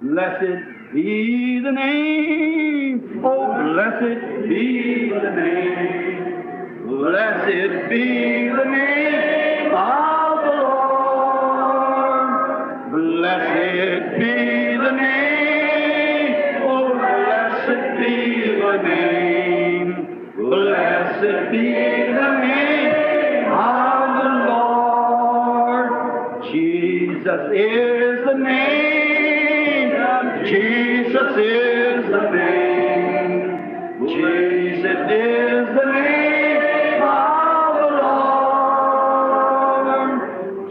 Blessed be the name, oh blessed be the name, blessed be the name of the Lord. Blessed be the name, oh blessed be the name, blessed be the name of the Lord. Jesus is the name. Jesus is the name. Jesus is the name of the Lord.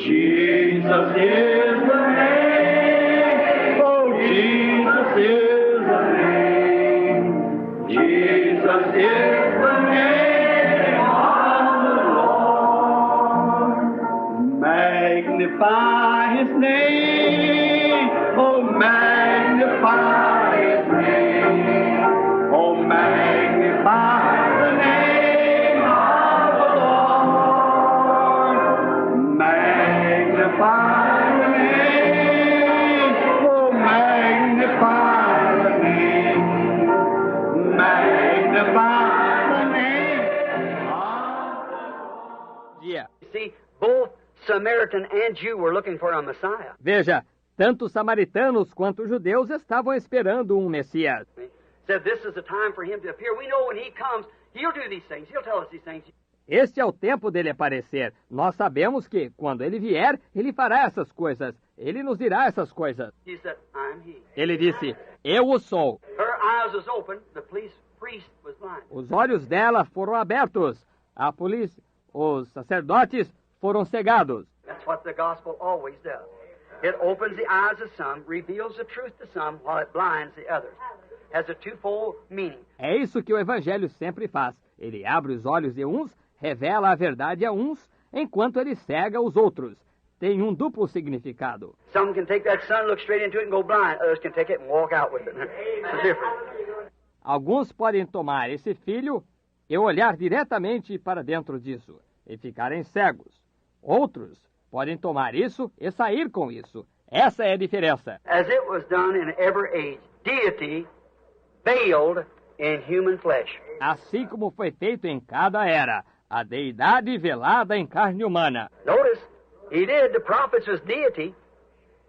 Jesus is the name. Oh, Jesus is the name. Jesus is the name of the Lord. Magnify His name. Oh, magnify His name. Oh, magnify the name of the Lord. Magnify the name. Oh, magnify the name. Magnify the name of the Lord. Yeah. See, both Samaritan and Jew were looking for a Messiah. Veja, tanto os samaritanos quanto os judeus estavam esperando um Messias. Said this is the time for him to appear. We know when he comes, he'll do these things. He'll tell us these things. Este é o tempo dele aparecer. Nós sabemos que, quando ele vier, ele fará essas coisas. Ele nos dirá essas coisas. He said, I'm he. Ele disse, eu o sou. Her eyes was open. The priest was blind. Os olhos dela foram abertos. A polícia, os sacerdotes foram cegados. That's what the gospel always does. It opens the eyes of some, reveals the truth to some, while it blinds the others. Has a twofold meaning. É isso que o Evangelho sempre faz. Ele abre os olhos de uns, revela a verdade a uns, enquanto ele cega os outros. Tem um duplo significado. Some can take that sun, look straight into it and go blind. Others can take it and walk out with it. It's different. Alguns podem tomar esse filho e olhar diretamente para dentro disso, e ficarem cegos. Outros podem tomar isso e sair com isso. Essa é a diferença. As it was done in every age, deity veiled in human flesh. Assim como foi feito em cada era, a deidade velada em carne humana. Notice, he did. The prophets was deity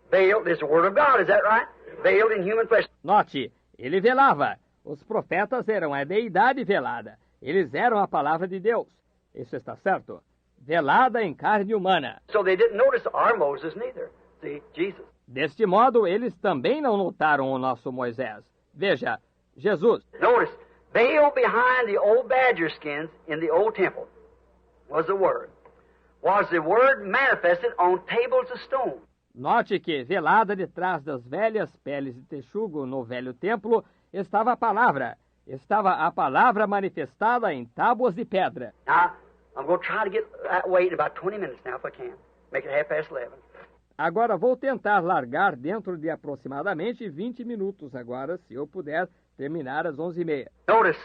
veiled. Is the word of God, is that right? Veiled in human flesh. Note, ele velava. Os profetas eram a deidade velada. Eles eram a palavra de Deus. Isso está certo? Velada em carne humana. So they didn't notice our Moses neither. See, Jesus. Deste modo, eles também não notaram o nosso Moisés. Veja, Jesus. Notice, veiled behind the old badger skins in the old temple was the Word. Was the Word manifested on tables of stone. Note que, velada detrás das velhas peles de texugo no velho templo, estava a palavra. Estava a palavra manifestada em tábuas de pedra. Now, I'm going to try to get that way in about 20 minutes now if I can. Make it 11:30. Agora vou tentar largar dentro de aproximadamente 20 minutos agora, se eu puder terminar às 11h30. Notice,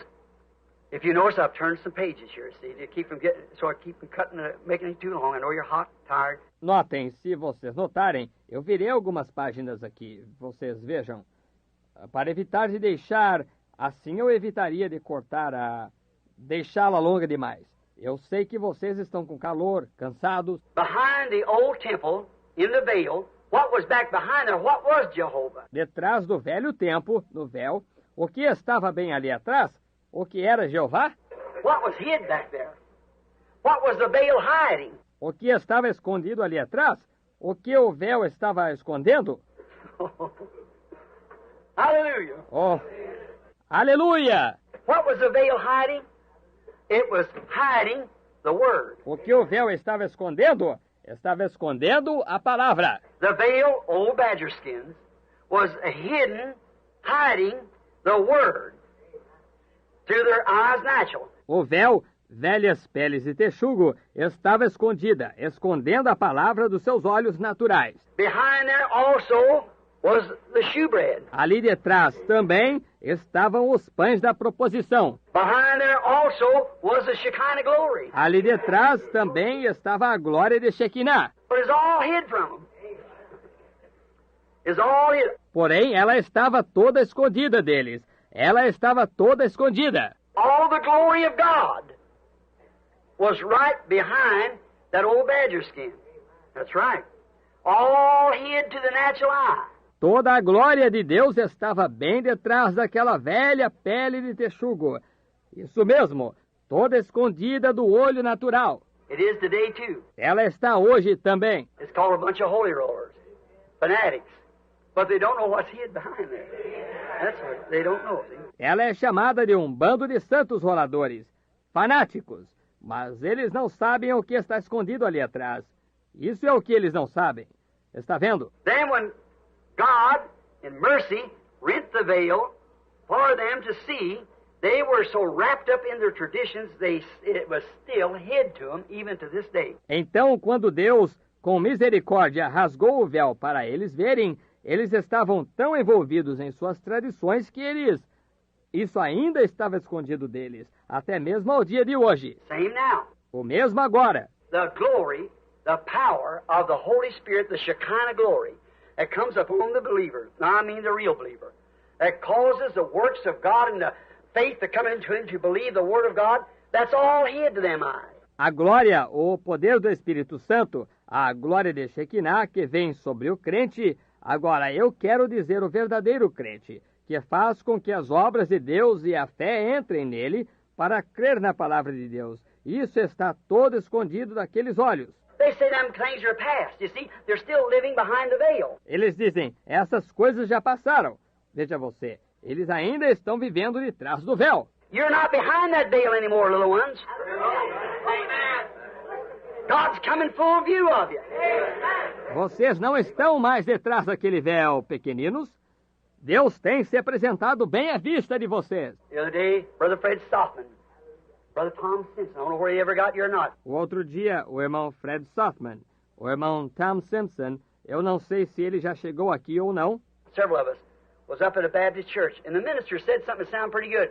if you notice, I've turned some pages here, see, to keep from getting, so I keep from cutting, making it too long. I know you're hot, tired. Notem, se vocês notarem, eu virei algumas páginas aqui. Vocês vejam. Para evitar de deixar, assim eu evitaria de cortar deixá-la longa demais. Eu sei que vocês estão com calor, cansados. Behind the old temple, in the veil, what was back behind there? What was Jehovah? Detrás do velho templo, no véu, o que estava bem ali atrás? O que era Jeová? What was hid back there? What was the veil hiding? O que estava escondido ali atrás? O que o véu estava escondendo? Hallelujah. Oh, aleluia! What was the veil hiding? It was hiding the Word. O que o véu estava escondendo? Estava escondendo a palavra. The veil, old badger skins, was hidden, hiding the Word to their eyes natural. O véu, velhas peles de texugo, estava escondida, escondendo a palavra dos seus olhos naturais. Behind there also was the shewbread. Ali detrás também estavam os pães da proposição. Behind there also was the Shekinah glory. Ali detrás também estava a glória de Shekinah. But it's all hid from them. is all hid. Porém, ela estava toda escondida deles. Ela estava toda escondida. All the glory of God was right behind that old badger skin. That's right. All hid to the natural eye. Toda a glória de Deus estava bem detrás daquela velha pele de texugo. Isso mesmo, toda escondida do olho natural. It is today, too. Ela está hoje também. It's called a bunch of holy rollers, fanatics. But they don't know what's hid behind there. That's what they don't know, see? Ela é chamada de um bando de santos roladores, fanáticos, mas eles não sabem o que está escondido ali atrás. Isso é o que eles não sabem. Está vendo? Then when God, in mercy, rent the veil for them to see, they were so wrapped up in their traditions, it was still hid to them, even to this day. Então, quando Deus, com misericórdia, rasgou o véu para eles verem, eles estavam tão envolvidos em suas tradições que isso ainda estava escondido deles, até mesmo ao dia de hoje. Same now. O mesmo agora. The glory, the power of the Holy Spirit, the Shekinah glory, that comes upon the believer, I mean the real believer, that causes the works of God and the faith to come into him to believe the Word of God, that's all hid to them eyes. A glória, o poder do Espírito Santo, a glória de Shekinah que vem sobre o crente. Agora, eu quero dizer o verdadeiro crente, que faz com que as obras de Deus e a fé entrem nele para crer na palavra de Deus. Isso está todo escondido daqueles olhos. They say them things are past. You see, they're still living behind the veil. Eles dizem, essas coisas já passaram. Veja você, eles ainda estão vivendo de trás do véu. You're not behind that veil anymore, little ones. God's coming full view of you. Vocês não estão mais detrás daquele véu, pequeninos. Deus tem se apresentado bem à vista de vocês. The other day, Brother Fred Stockman, Brother Tom Simpson, I don't know where he ever got you or not. O outro dia, o irmão Fred Sothman, o irmão Tom Simpson, eu não sei se ele já chegou aqui ou não. Several of us was up at a Baptist church, and the minister said something that sounded pretty good.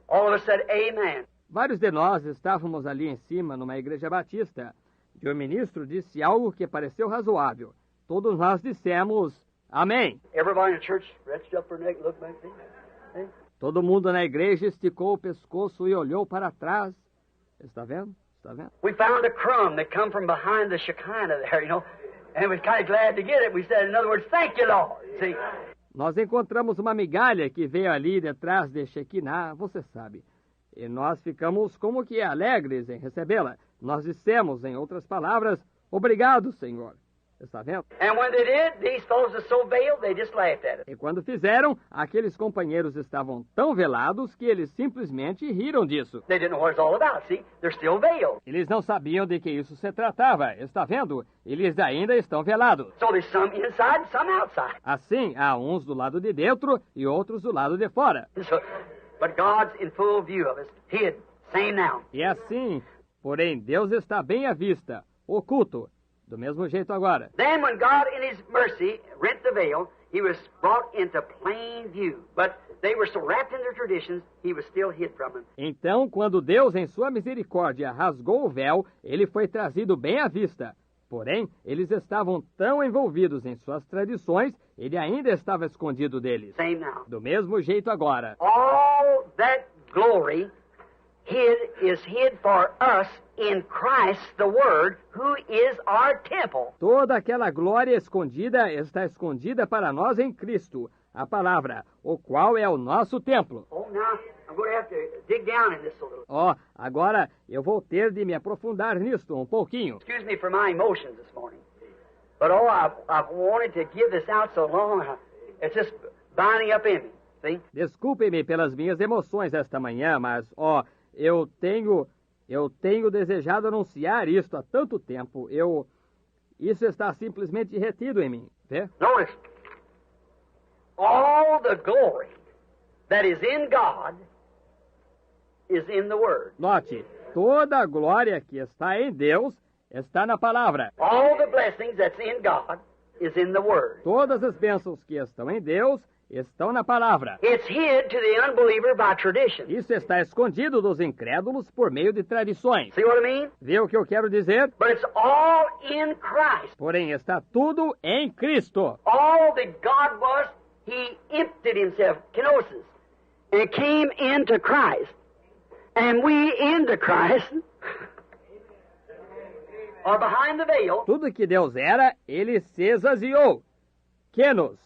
All of us said, Amen. Vários de nós estávamos ali em cima, numa igreja batista, e o ministro disse algo que pareceu razoável. Todos nós dissemos, Amém. Everybody in the church stretched up their neck and looked back. See? Todo mundo na igreja esticou o pescoço e olhou para trás. Está vendo? Está vendo? We found a crumb that come from behind the Shekinah there, you know, and we're kind of glad to get it. We said, in other words, thank you, Lord. See? Nós encontramos uma migalha que veio ali detrás de Shekinah, você sabe. E nós ficamos como que alegres em recebê-la. Nós dissemos, em outras palavras, obrigado, Senhor. Está vendo? And when they did, these fellows are so veiled, they just laughed at it. E quando fizeram, aqueles companheiros estavam tão velados que eles simplesmente riram disso. They didn't know what it's all about, see? They're still veiled. Eles não sabiam de que isso se tratava. Está vendo? Eles ainda estão velados. So there's some inside and some outside. Assim, há uns do lado de dentro e outros do lado de fora. So, but God's in full view of us, hid, same now. E assim, porém, Deus está bem à vista, oculto. Do mesmo jeito agora. Then when God in His mercy rent the veil, He was brought into plain view. But they were so wrapped in their traditions, He was still hid from them. Então, quando Deus, em sua misericórdia, rasgou o véu, ele foi trazido bem à vista. Porém, eles estavam tão envolvidos em suas tradições, ele ainda estava escondido deles. Same now. Do mesmo jeito agora. All that glory is hid for us in Christ the Word, who is our temple. Toda aquela glória escondida está escondida para nós em Cristo, a palavra, o qual é o nosso templo. Oh, now I'm going to have to dig down in this a little. Agora eu vou ter de me aprofundar nisto um pouquinho. Excuse me for my emotions this morning. But I've wanted to give this out so long, it's just binding up in me. See? Desculpe-me pelas minhas emoções esta manhã, mas, eu tenho desejado anunciar isto há tanto tempo. Isso está simplesmente retido em mim. Vê? Notice, all the glory that is in God is in the Word. Note, toda a glória que está em Deus está na palavra. All the blessings that's in God is in the Word. Todas as bênçãos que estão em Deus estão na palavra. It's hid to the unbeliever by tradition. Isso está escondido dos incrédulos por meio de tradições. See what I mean? Vê o que eu quero dizer? But it's all in Christ. Porém, está tudo em Cristo. All that God was, He emptied Himself, kenosis, and came into Christ. And we into Christ are behind the veil. Tudo que Deus era, Ele se esvaziou. Kenos,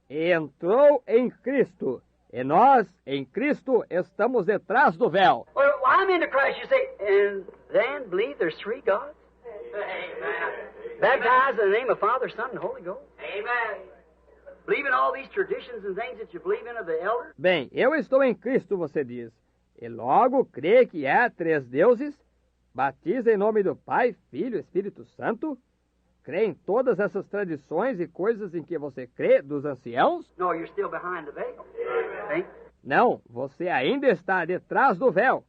e entrou em Cristo. E nós, em Cristo, estamos detrás do véu. Well, I'm into Christ, you say, and then believe there's three gods? Amen. Baptized in the name of Father, Son, and Holy Ghost? Amen. Believe in all these traditions and things that you believe in of the elders? Bem, eu estou em Cristo, você diz. E logo crê que há três deuses? Batiza em nome do Pai, Filho e Espírito Santo? Crê em todas essas tradições e coisas em que você crê dos anciãos? No, you're still behind the veil. See? Não, você ainda está detrás do véu.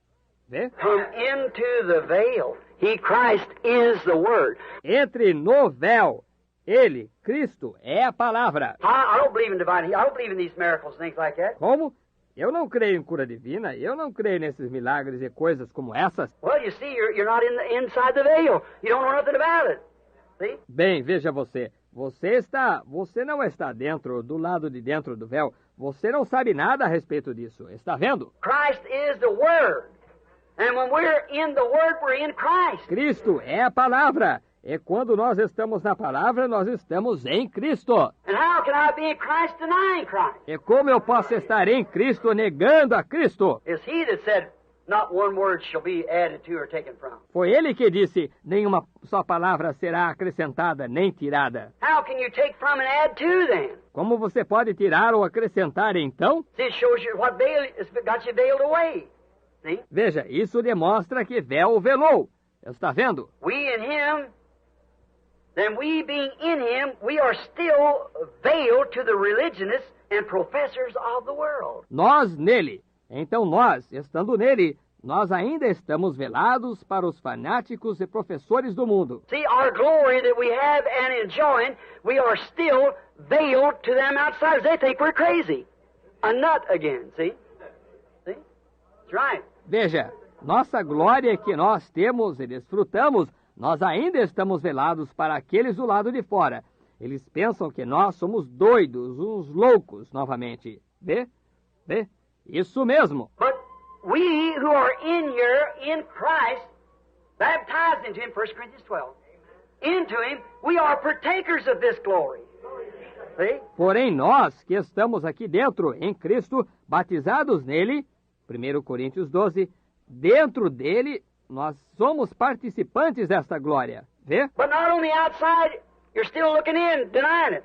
Vê? Come into the veil. He, Christ, is the Word. Entre no véu. Ele, Cristo, é a palavra. I don't believe in divine healing. I don't believe in these miracles and things like that. Como? Eu não creio em cura divina, eu não creio nesses milagres e coisas como essas. Well, you see, you're not inside the veil. You don't know nothing about it. See? Bem, veja você. Você não está dentro, do lado de dentro do véu. Você não sabe nada a respeito disso. Está vendo? Christ is the Word. And when we're in the Word, we're in Christ. Cristo é a palavra. E quando nós estamos na palavra, nós estamos em Cristo. And how can I be in Christ denying Christ? E como eu posso estar em Cristo negando a Cristo? It's He that said, not one word shall be added to or taken from. Foi ele que disse, nenhuma só palavra será acrescentada nem tirada. How can you take from and add to then? Como você pode tirar ou acrescentar então? See, it shows you what veil has got you veiled away. See? Veja, isso demonstra que véu velou. Está vendo? We in Him, then we being in Him, we are still veiled to the religionists and professors of the world. Nós nele. Então nós, estando nele, nós ainda estamos velados para os fanáticos e professores do mundo. See, our glory that we have and enjoying, we are still veiled to them outsiders. They think we're crazy. A nut again, see? See? That's right. Veja, nossa glória que nós temos e desfrutamos, nós ainda estamos velados para aqueles do lado de fora. Eles pensam que nós somos doidos, uns loucos, novamente. Vê? Vê? Isso mesmo. But we who are in here, in Christ, baptized into Him, 1 Corinthians 12, into Him, we are partakers of this glory. See? Porém, nós que estamos aqui dentro, em Cristo, batizados nele, 1 Coríntios 12, dentro dele, nós somos participantes desta glória. Vê? But not on the outside, you're still looking in, denying it.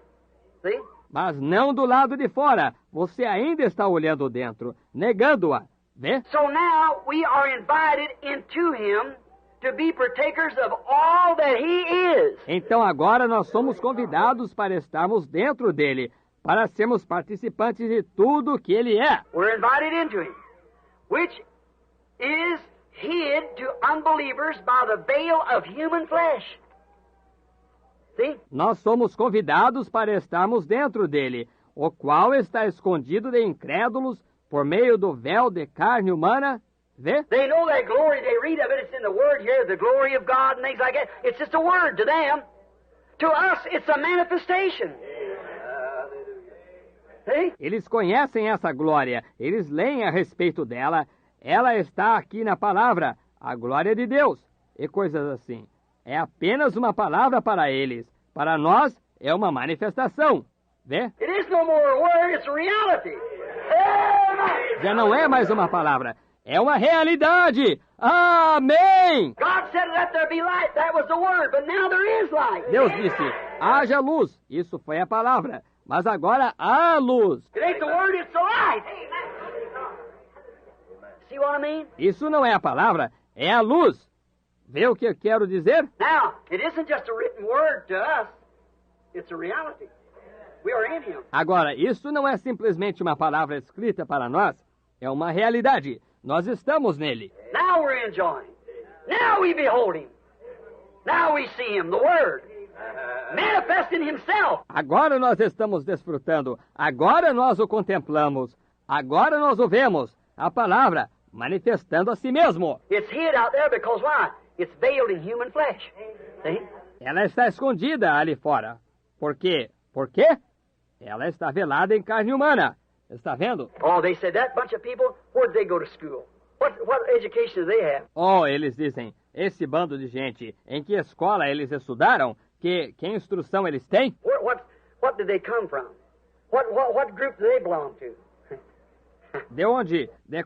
See? Mas não do lado de fora. Você ainda está olhando dentro, negando-a. Vê? So now we are invited into Him to be partakers of all that He is. Então agora nós somos convidados para estarmos dentro dele, para sermos participantes de tudo que ele é. We're invited into Him, which is hid to unbelievers by the veil of human flesh. See? Nós somos convidados para estarmos dentro dele, o qual está escondido de incrédulos por meio do véu de carne humana. Vê? They know that glory, they read of it, it's in the Word here, the glory of God and things like that. It's just a word to them. To us, it's a manifestation. See? Eles conhecem essa glória, eles leem a respeito dela, ela está aqui na palavra, a glória de Deus, e coisas assim. É apenas uma palavra para eles, para nós é uma manifestação. Vê? It is no more a word, it's a reality. Amen. Já não é mais uma palavra, é uma realidade. Amém! God said, let there be light. That was the word, but now there is light. Deus disse, haja luz. Isso foi a palavra. Mas agora há luz. It ain't the word, it's the light. See what I mean? Isso não é a palavra, é a luz. Vê o que eu quero dizer? Now, it isn't just a written word to us, it's a reality. We are in Him. Agora, isso não é simplesmente uma palavra escrita para nós, é uma realidade. Nós estamos nele. Now we're enjoying. Now we behold Him. Now we see Him, the Word. manifesting Himself. Agora nós estamos desfrutando, agora nós o contemplamos, agora nós o vemos, a palavra manifestando a si mesmo. It's hid out there because why? It's veiled in human flesh. See? Ela está escondida ali fora. Por quê? Por quê? Ela está velada em carne humana. Está vendo? Oh, they said that bunch of people, where did they go to school? What education do they have? Oh, eles dizem, esse bando de gente, em que escola eles estudaram? Que instrução eles têm? What did they come from? What group do they belong to? De onde? De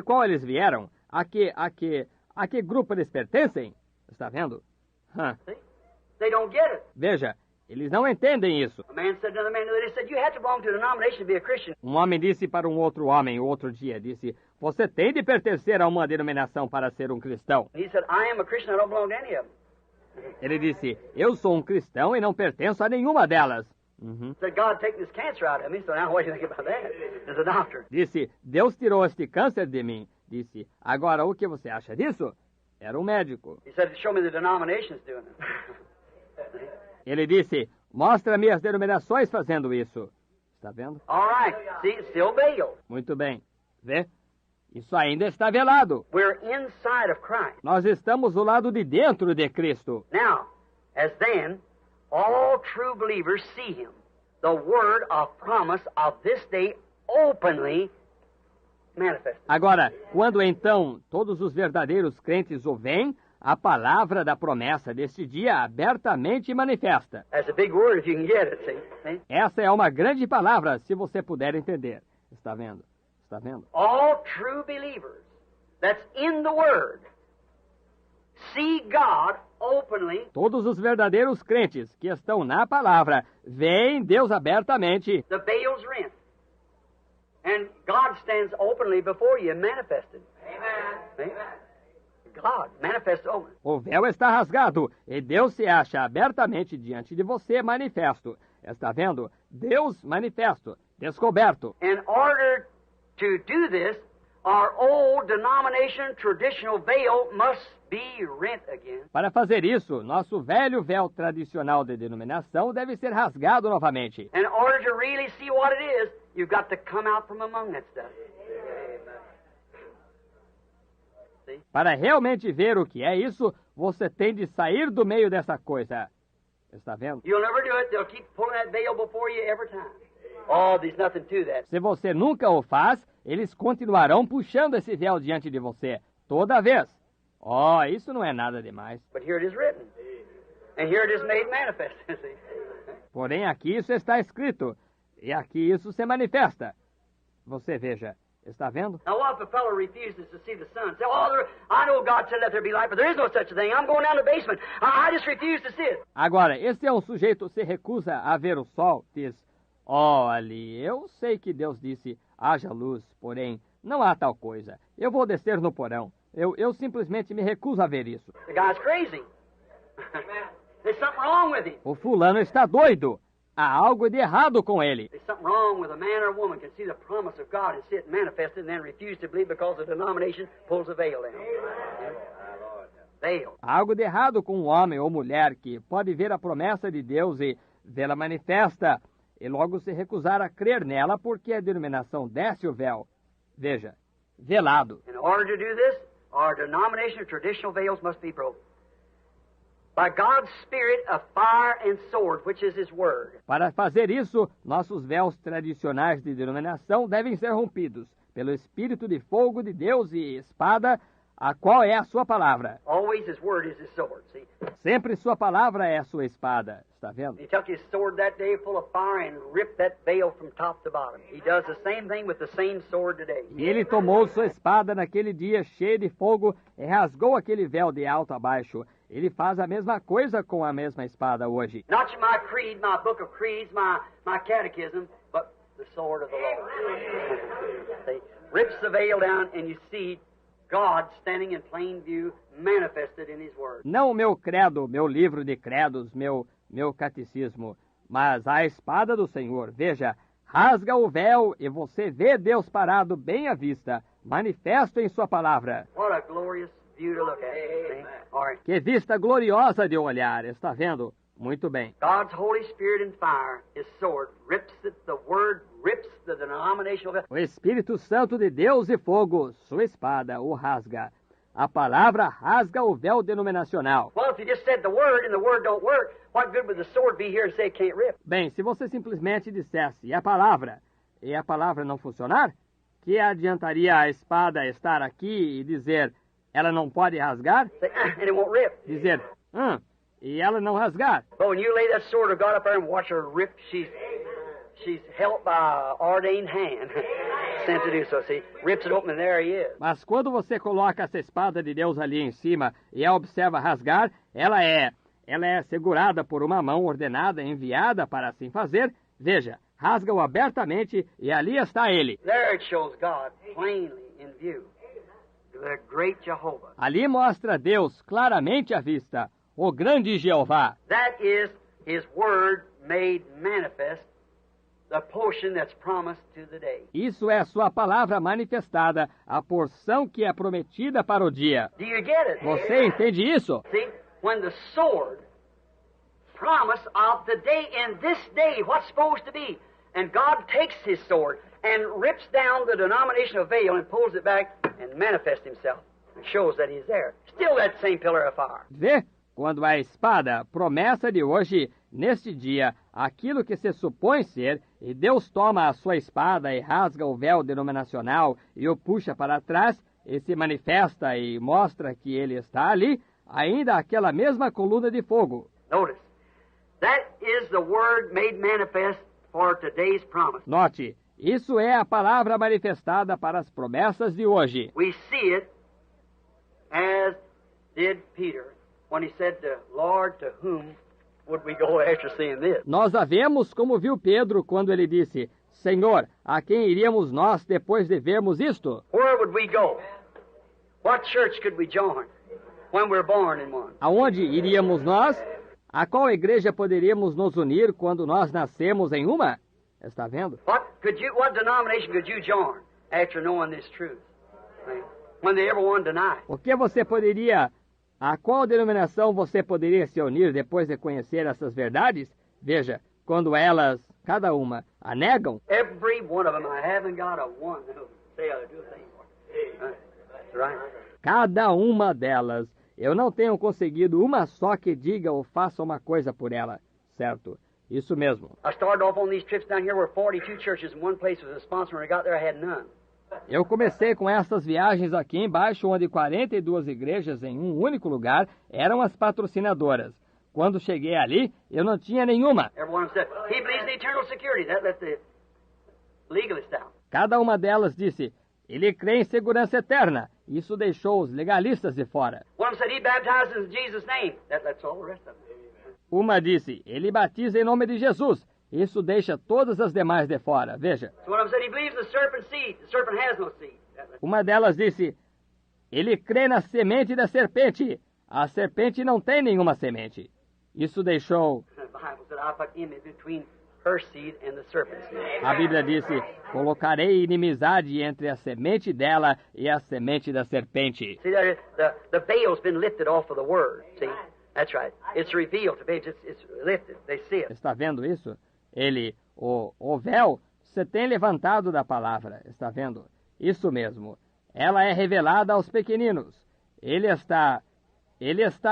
qual eles vieram? A que grupo eles pertencem? Está vendo? See? They don't get it. Veja, eles não entendem isso. A man said to another man, they said, you have to belong to a denomination to be a Christian. Um homem disse para um outro homem, outro dia, disse, você tem de pertencer a uma denominação para ser um cristão. He said, I am a Christian, I don't belong to any of them. Ele disse, eu sou um cristão e não pertenço a nenhuma delas. Uhum. Said, God taking this cancer out of me, so now what do you think about that? As a doctor. Disse, Deus tirou este câncer de mim. Disse, agora o que você acha disso? Era um médico. He said, show me the denominations doing it. Ele disse, mostra-me as denominações fazendo isso. Está vendo? All right. See, it's still veiled. Muito bem. Vê? Isso ainda está velado. We're inside of Christ. Nós estamos do lado de dentro de Cristo. Now, as then, all true believers see Him, the word of promise of this day openly manifested. Agora, quando então todos os verdadeiros crentes o veem, a palavra da promessa deste dia abertamente manifesta. That's a big word if you can get it, see? Essa é uma grande palavra, se você puder entender. Está vendo? Está vendo? All true believers that's in the word see God openly. Todos os verdadeiros crentes que estão na palavra veem Deus abertamente. The veil's rent. And God stands openly before you and manifested. Amen. God manifests open. O véu está rasgado e Deus se acha abertamente diante de você manifesto. Está vendo? Deus manifesto, descoberto. In order to do this, our old denomination traditional veil must be rent again. Para fazer isso, nosso velho véu tradicional de denominação deve ser rasgado novamente. In order to really see what it is, you've got to come out from among that stuff. See? Para realmente ver o que é isso, você tem de sair do meio dessa coisa. Está vendo? You'll never do it. They'll keep pulling that veil before you every time. Oh, there's nothing to that. Se você nunca o faz, eles continuarão puxando esse véu diante de você, toda vez. Oh, isso não é nada demais. But here it is written. And here it is made manifest. See? Porém, aqui isso está escrito, e aqui isso se manifesta. Você veja, está vendo? Now, what if a fellow refuses to see the sun? Say, oh, I know God said let there be light, but there is no such a thing. I'm going down to the basement. I just refuse to see it. Agora, esse é um sujeito que se recusa a ver o sol, diz, olhe, eu sei que Deus disse, haja luz, porém, não há tal coisa. Eu vou descer no porão. Eu simplesmente me recuso a ver isso. The guy's crazy. There's something wrong with him. O fulano está doido. Há algo de errado com ele. There's something wrong with a man or a woman can see the promise of God and see it manifested and then refuse to believe because the denomination pulls the veil down. Veil. Há algo de errado com um homem ou mulher que pode ver a promessa de Deus e vê-la manifesta e logo se recusar a crer nela porque a denominação desce o véu. Veja, velado. In order to do this, our denomination of traditional veils must be broken. By God's Spirit of fire and sword, which is His Word. Para fazer isso, nossos véus tradicionais de denominação devem ser rompidos pelo Espírito de fogo de Deus e espada, a qual é a sua palavra. Always His Word is His sword, see? Sempre sua palavra é a sua espada. Está vendo? He took His sword that day full of fire and ripped that veil from top to bottom. He does the same thing with the same sword today. E ele tomou sua espada naquele dia cheio de fogo e rasgou aquele véu de alto a baixo. Ele faz a mesma coisa com a mesma espada hoje. Not my creed, my book of creeds, my catechism, but the sword of the Lord. See? Rips the veil down and you see God standing in plain view, manifested in His Word. Não o meu credo, meu livro de credos, meu catecismo, mas a espada do Senhor. Veja, rasga o véu e você vê Deus parado bem à vista, manifesto em sua palavra. What a glorious view to look at. See? All right. Que vista gloriosa de olhar, está vendo? Muito bem. God's Holy Spirit and fire, His sword, rips it, the Word rips the denominational... O Espírito Santo de Deus e fogo, sua espada o rasga. A palavra rasga o véu denominacional. Well, if you just said the Word and the Word don't work, what good would the sword be here and say it can't rip? Bem, se você simplesmente dissesse a palavra e a palavra não funcionar, que adiantaria a espada estar aqui e dizer ela não pode rasgar? Say, and it won't rip. Dizer, e ela não rasgar. But when you lay that sword of God up there and watch her rip, she's helped by an ordained hand sent to do so. See, rips it open and there he is. Mas quando você coloca essa espada de Deus ali em cima e a observa rasgar, ela é segurada por uma mão ordenada, enviada para assim fazer. Veja, rasga-o abertamente e ali está ele. There it shows God plainly in view. The great Jehovah. Ali mostra Deus claramente à vista, o grande Jeová. That is His Word made manifest, the portion that's promised to the day. Isso é sua palavra manifestada, a porção que é prometida para o dia. Do you get it? Você entende isso? See, when the sword promise of the day and this day, what's supposed to be, and God takes His sword and rips down the denominational veil and pulls it back and manifests Himself and shows that He's there. Still that same pillar of fire. Vê? Quando a espada, promessa de hoje, neste dia, aquilo que se supõe ser, e Deus toma a sua espada e rasga o véu denominacional e o puxa para trás, e se manifesta e mostra que ele está ali, ainda aquela mesma coluna de fogo. Notice, that is the Word made manifest for today's promise. Note, isso é a palavra manifestada para as promessas de hoje. We see it as did Peter when he said to Lord, to whom would we go after seeing this? Nós a vemos como viu Pedro quando ele disse, Senhor, a quem iríamos nós depois de vermos isto? Where would we go? What church could we join when we're born in one? Aonde iríamos nós? A qual igreja poderíamos nos unir quando nós nascemos em uma? Está vendo? What denomination could you join after knowing this truth? When the ever one denied. O que você poderia, a qual denominação você poderia se unir depois de conhecer essas verdades? Veja, quando elas, cada uma, a negam. Every one of them, I haven't got a one who say I'll do a thing for. That's right. Cada uma delas, eu não tenho conseguido uma só que diga ou faça uma coisa por ela, certo? Isso mesmo. I started off on these trips down here where 42 churches in one place was a sponsor. When I got there, I had none. Eu comecei com essas viagens aqui embaixo, onde 42 igrejas em um único lugar eram as patrocinadoras. Quando cheguei ali, eu não tinha nenhuma. Everyone said, he believes in eternal security. That let the legalists out. Cada uma delas disse, ele crê em segurança eterna. Isso deixou os legalistas de fora. One said, he baptizes in Jesus' name. That's all the rest of them. Uma disse, ele batiza em nome de Jesus. Isso deixa todas as demais de fora. Veja. So one of them said, he believes in the serpent's seed. The serpent has no seed. Uma delas disse, ele crê na semente da serpente. A serpente não tem nenhuma semente. Isso deixou... The Bible said, I put enmity between her seed and the serpent's seed. A Bíblia disse, colocarei inimizade entre a semente dela e a semente da serpente. See, the veil's been lifted off of the word. See? That's right. It's revealed to be. It's lifted. They see it. Está vendo isso? O véu se tem levantado da palavra. Está vendo? Isso mesmo. Ela é revelada aos pequeninos. Ele está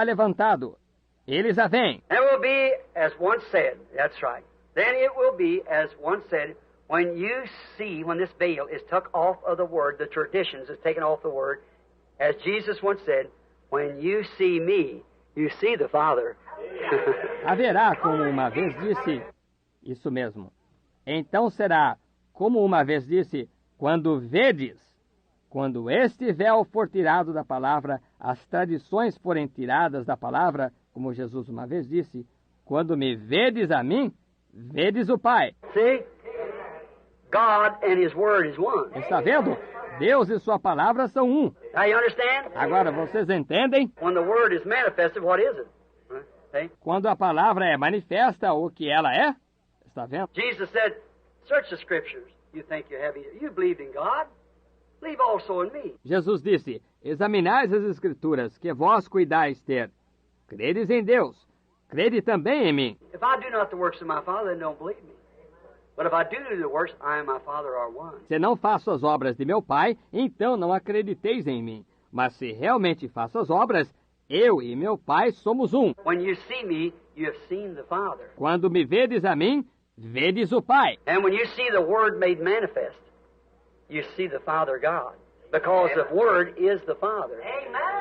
levantado. Eles a veem. And it will be as once said. That's right. Then it will be as once said, when you see, when this veil is took off of the word, the traditions is taken off the word, as Jesus once said, when you see me, you see the Father. Haverá, como uma vez disse, isso mesmo. Então será, como uma vez disse, quando vedes, quando este véu for tirado da palavra, as tradições forem tiradas da palavra, como Jesus uma vez disse, quando me vedes a mim, vedes o Pai. See? God and His Word is one. Está vendo? Deus e sua palavra são um. Now you understand? Agora, vocês entendem? When the Word is manifested, what is it? See? Quando a palavra é manifesta, o que ela é? Está vendo? Jesus said, search the Scriptures. You think you have you believed in God? Believe also in me. Jesus disse, examinais as Escrituras, que vós cuidais ter. Credes em Deus. crede também em mim. If I do not the works of my Father, then don't believe me. But if I do the works, I and my Father are one. Se não faço as obras de meu Pai, então não acrediteis em mim. Mas se realmente faço as obras, eu e meu Pai somos um. When you see me, you have seen the Father. Quando me vedes a mim, vedes o Pai. And when you see the Word made manifest, you see the Father God. Because the Word is the Father.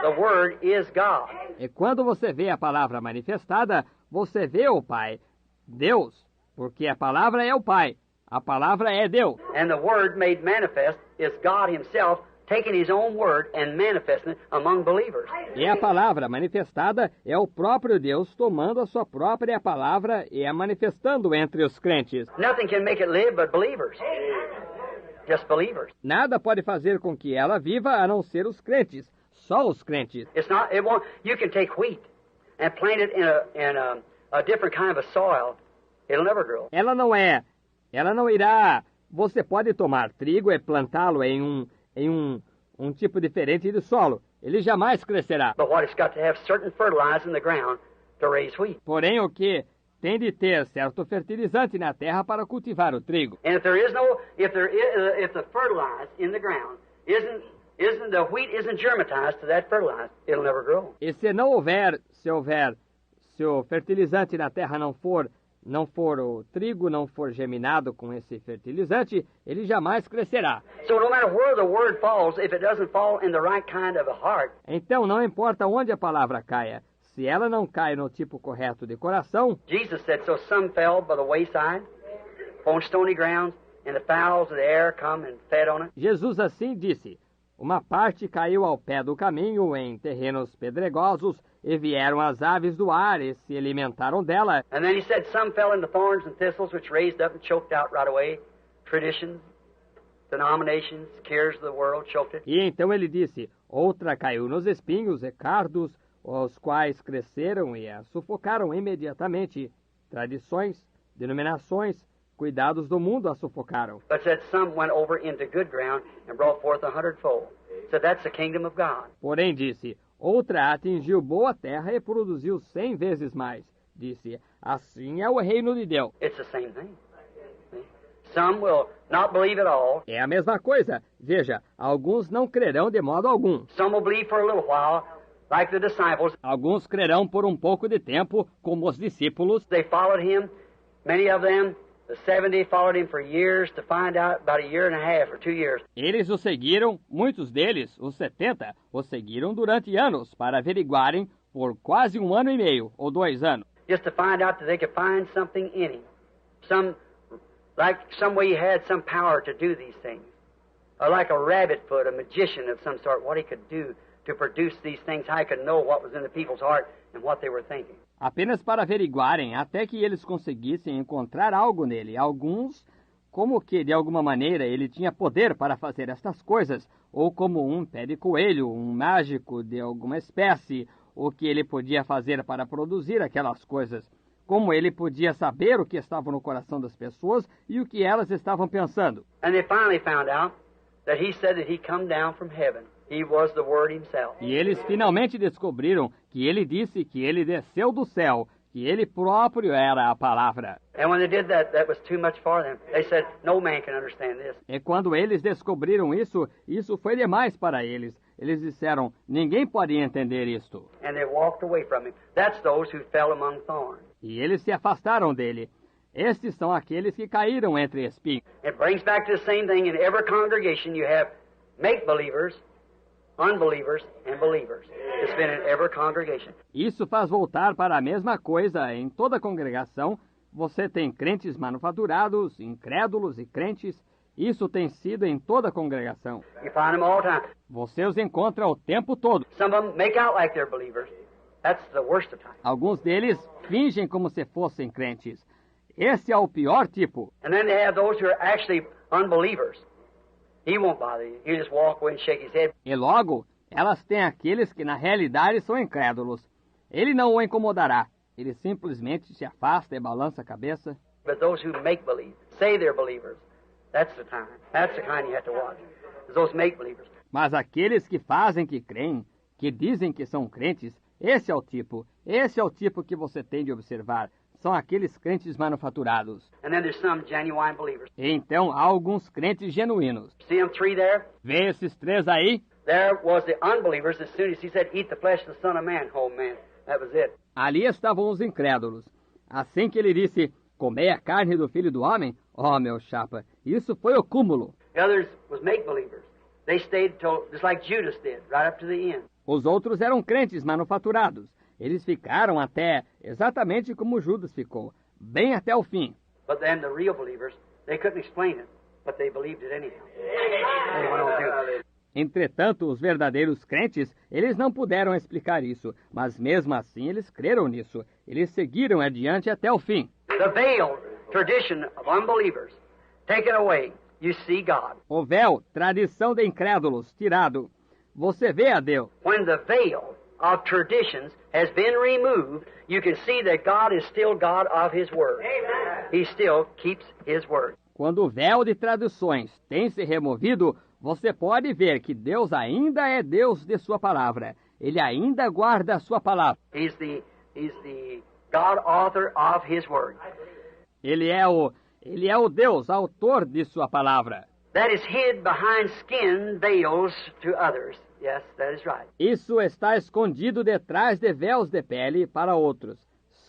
The Word is God. E quando você vê a palavra manifestada, você vê o Pai, Deus, porque a palavra é o Pai, a palavra é Deus. And the Word made manifest is God Himself taking His own Word and manifesting it among believers. E a palavra manifestada é o próprio Deus tomando a sua própria palavra e a manifestando entre os crentes. Nothing can make it live but believers. Just believers. Nada pode fazer com que ela viva a não ser os crentes, só os crentes. It's not. It won't. You can take wheat and plant it in a different kind of a soil. It'll never grow. Ela não irá. Você pode tomar trigo e plantá-lo em um tipo diferente de solo. Ele jamais crescerá. But what it's got to have certain fertilizer in the ground to raise wheat. Porém, o que tem de ter certo fertilizante na terra para cultivar o trigo. And if the fertilizer in the ground isn't the wheat isn't germatized to that fertilizer, it'll never grow. E se o fertilizante na terra não for o trigo não for geminado com esse fertilizante, ele jamais crescerá. So no matter where the word falls, if it doesn't fall in the right kind of a heart, Então não importa onde a palavra caia, se ela não cai no tipo correto de coração, Jesus said, so some fell by the wayside, on stony ground, and the fowls of the air come and fed on it. Jesus assim disse: uma parte caiu ao pé do caminho em terrenos pedregosos, e vieram as aves do ar e se alimentaram dela. And then he said some fell into thorns and thistles, which raised up and choked out right away. Traditions, denominations, cares of the world choked it. E então ele disse: outra caiu nos espinhos e cardos, os quais cresceram e a sufocaram imediatamente. Tradições, denominações, cuidados do mundo a sufocaram. But said some went over into good ground and brought forth 100-fold. So that's the kingdom of God. Porém disse: outra atingiu boa terra e produziu 100 vezes mais. Disse: assim é o reino de Deus. It's the same thing. See? Some will not believe at all. É a mesma coisa. Veja, alguns não crerão de modo algum. Some will believe for a little while, like the disciples. Alguns crerão por um pouco de tempo, como os discípulos. They followed him. Many of them, the 70, followed him for years to find out, about a year and a half or 2 years. Eles o seguiram, muitos deles, os 70, o seguiram durante anos para averiguarem por quase 1 ano e meio ou 2 anos. Just to find out that they could find something in him. Some way he had some power to do these things. Or like a rabbit foot, a magician of some sort, what he could do to produce these things, how he could know what was in the people's heart and what they were thinking. Apenas para averiguarem, até que eles conseguissem encontrar algo nele. Alguns, como que de alguma maneira ele tinha poder para fazer estas coisas, ou como um pé de coelho, um mágico de alguma espécie, o que ele podia fazer para produzir aquelas coisas. Como ele podia saber o que estava no coração das pessoas e o que elas estavam pensando. And they finally found out that he said that he come down from heaven. He was the Word himself. E eles finalmente descobriram que ele disse que ele desceu do céu, que ele próprio era a palavra. And when they did that, that was too much for them. They said, no man can understand this. E quando eles descobriram isso, isso foi demais para eles. Eles disseram: ninguém pode entender isto. And they walked away from him. That's those who fell among thorns. E eles se afastaram dele. Estes são aqueles que caíram entre espinhos. It brings back to the same thing. In every congregation you have make-believers, unbelievers, and believers. It's been in every congregation. Isso faz voltar para a mesma coisa em toda congregação. Você tem crentes manufaturados, incrédulos e crentes. Isso tem sido em toda congregação. You find them all the time. Você os encontra o tempo todo. Some of them make out like they're believers. That's the worst of time. Alguns deles fingem como se fossem crentes. Esse é o pior tipo. And then they have those who are actually unbelievers. He won't bother you. You just walk away and shake his head. E logo, elas têm aqueles que na realidade são incrédulos. Ele não o incomodará. Ele simplesmente se afasta e balança a cabeça. But those who make believe, say they're believers, that's the time. That's the kind you have to watch. Those make believers. Mas aqueles que fazem que creem, que dizem que são crentes, Esse é o tipo que você tem de observar. São aqueles crentes manufaturados. And then there's some genuine believers. E então há alguns crentes genuínos. See them three there? Vê esses três aí? There was the unbelievers as soon as he said, eat the flesh of the Son of Man. Oh, man, that was it. Ali estavam os incrédulos. Assim que ele disse, comei a carne do Filho do Homem, oh, meu chapa, isso foi o cúmulo. The others was make-believers. They stayed till, just like Judas did, right up to the end. Os outros eram crentes manufaturados. Eles ficaram até exatamente como Judas ficou, bem até o fim. But then the real believers, they couldn't explain it, but they believed it anyhow. They went on through. Entretanto, os verdadeiros crentes, eles não puderam explicar isso, mas mesmo assim eles creram nisso. Eles seguiram adiante até o fim. The veiled tradition of unbelievers taken away, you see God. O véu, tradição de incrédulos, tirado. Você vê a Deus. When the veil of traditions has been removed, you can see that God is still God of His Word. He still keeps His Word. Quando o véu de tradições tem se removido, você pode ver que Deus ainda é Deus de sua palavra. Ele ainda guarda a sua palavra. He's the God author of His Word. Ele é o Deus, autor de sua palavra. That is hid behind skin veils to others. Yes, that is right. Isso está escondido detrás de véus de pele para outros.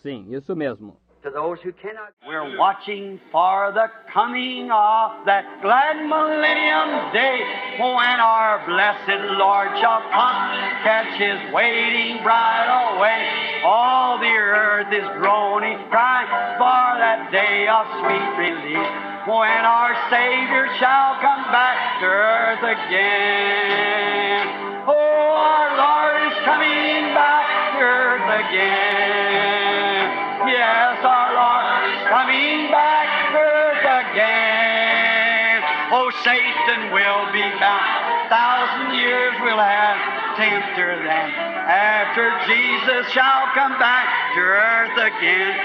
Sim, isso mesmo. To those who cannot. We're watching for the coming of that glad millennium day when our blessed Lord shall come, catch His waiting bride away. All the earth is groaning, crying for that day of sweet release when our Savior shall come back to earth again. Oh, our Lord is coming back to earth again. Yes, our Lord is coming back to earth again. Oh, Satan will be bound. 1,000 years we'll have tempter then. After Jesus shall come back to earth again.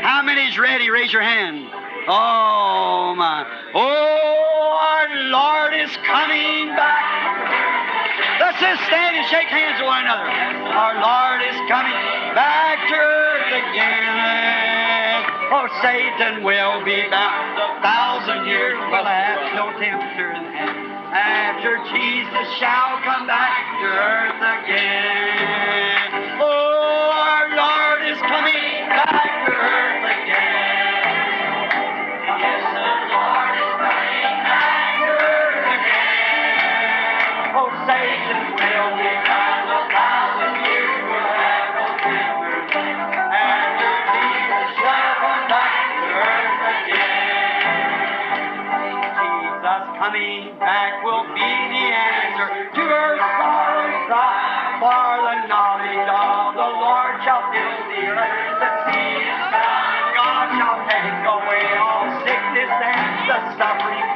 How many's ready? Raise your hand. Oh, my. Oh, our Lord is coming back. Let's just stand and shake hands with one another. Our Lord is coming back to earth again. Oh, Satan will be bound. 1,000 years will have no tempter then. After Jesus shall come back to earth again. Oh, our Lord is coming back to earth again. Yes, the Lord is coming back to earth again. Oh, Satan will be bound. 1,000 years will have no tempter then. After Jesus shall come back to earth again. Jesus coming back will be the answer to her sorrow cry. For the knowledge of the Lord shall fill the earth. The sea is found. God shall take away all sickness and the suffering